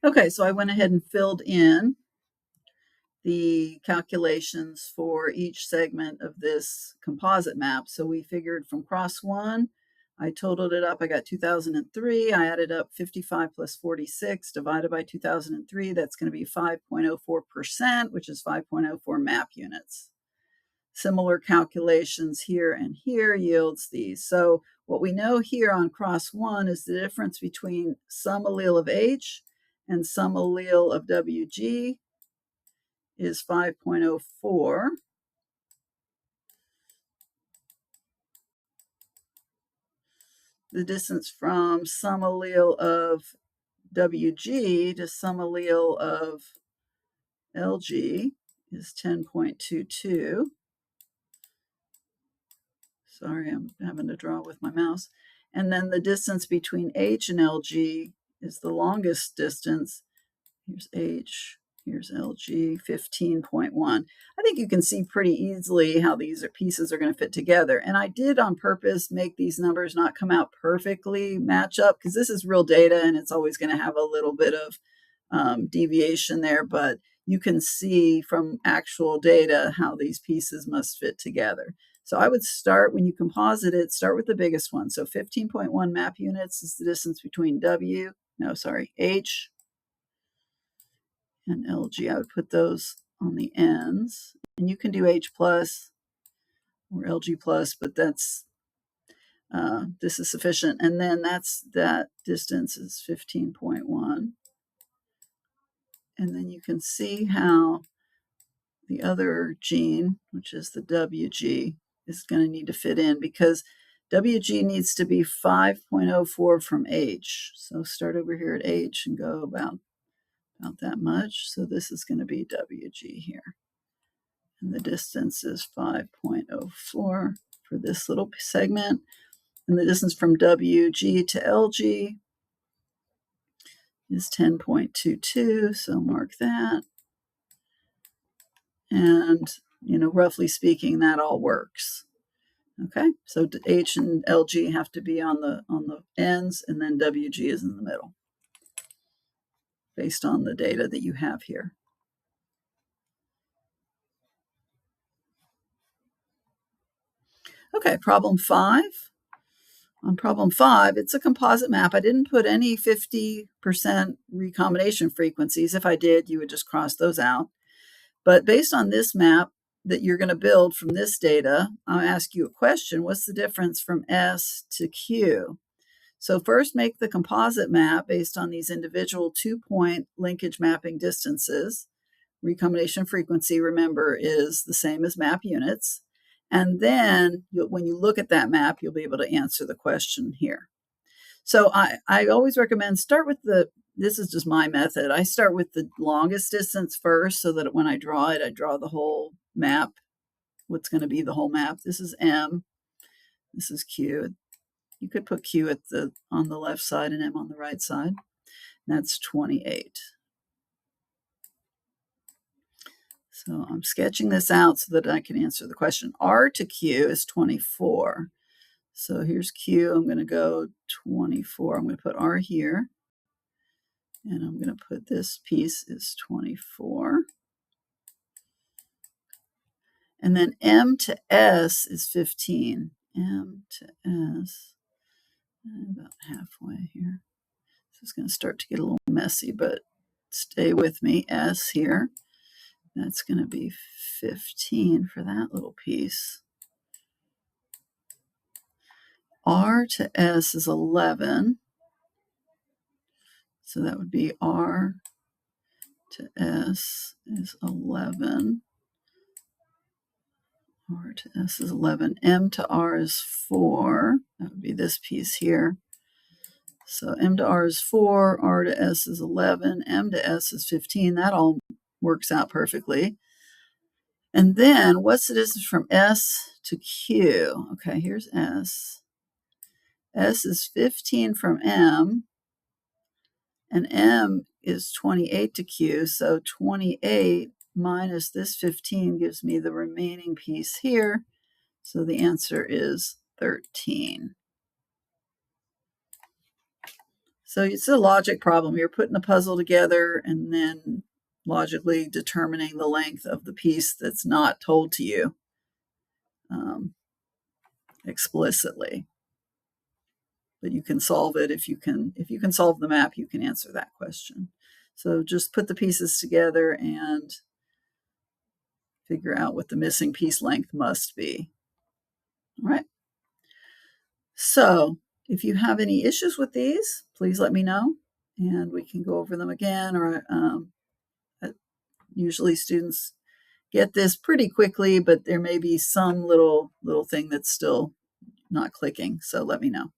Okay, so I went ahead and filled in the calculations for each segment of this composite map. So we figured from cross one, I totaled it up. I got 2003. I added up 55 plus 46 divided by 2003. That's going to be 5.04%, which is 5.04 map units. Similar calculations here and here yields these. So what we know here on cross one is the difference between some allele of H and some allele of WG is 5.04. The distance from some allele of WG to some allele of LG is 10.22. Sorry, I'm having to draw with my mouse. And then the distance between H and LG is the longest distance. Here's H, here's LG, 15.1. I think you can see pretty easily how these pieces are going to fit together. And I did on purpose make these numbers not come out perfectly match up, because this is real data and it's always going to have a little bit of deviation there, but you can see from actual data how these pieces must fit together. So I would start, when you composite it, start with the biggest one. So 15.1 map units is the distance between H and LG. I would put those on the ends. And you can do H plus or LG plus, but this is sufficient. And then that distance is 15.1. And then you can see how the other gene, which is the WG, is going to need to fit in, because WG needs to be 5.04 from H. So start over here at H and go about that much. So this is going to be WG here. And the distance is 5.04 for this little segment. And the distance from WG to LG is 10.22. So mark that. And, roughly speaking, that all works. Okay, so H and LG have to be on the ends, and then WG is in the middle, based on the data that you have here. Okay, problem 5. On problem 5, it's a composite map. I didn't put any 50% recombination frequencies. If I did, you would just cross those out. But based on this map that you're going to build from this data, I'll ask you a question. What's the difference from S to Q? So first, make the composite map based on these individual 2-point linkage mapping distances. Recombination frequency, remember, is the same as map units. And then when you look at that map, you'll be able to answer the question here. So I always recommend start with this is just my method. I start with the longest distance first, so that when I draw it, I draw the whole map, what's going to be the whole map. This is M, this is Q. You could put Q on the left side and M on the right side. That's 28. So I'm sketching this out so that I can answer the question. R to Q is 24. So here's Q. I'm going to go 24. I'm going to put R here. And I'm going to put this piece is 24. And then M to S is 15. M to S, about halfway here. So it's going to start to get a little messy, but stay with me. S here. That's going to be 15 for that little piece. R to S is 11. So that would be R to S is 11. R to S is 11. M to R is 4. That would be this piece here. So M to R is 4. R to S is 11. M to S is 15. That all works out perfectly. And then what's the distance from S to Q? Okay, here's S. S is 15 from M. And M is 28 to Q. So 28 minus this 15 gives me the remaining piece here. So the answer is 13. So it's a logic problem. You're putting a puzzle together and then logically determining the length of the piece that's not told to you explicitly. But you can solve it if you can solve the map, you can answer that question. So just put the pieces together and figure out what the missing piece length must be. All right. So if you have any issues with these, please let me know and we can go over them again. Or usually students get this pretty quickly, but there may be some little thing that's still not clicking. So let me know.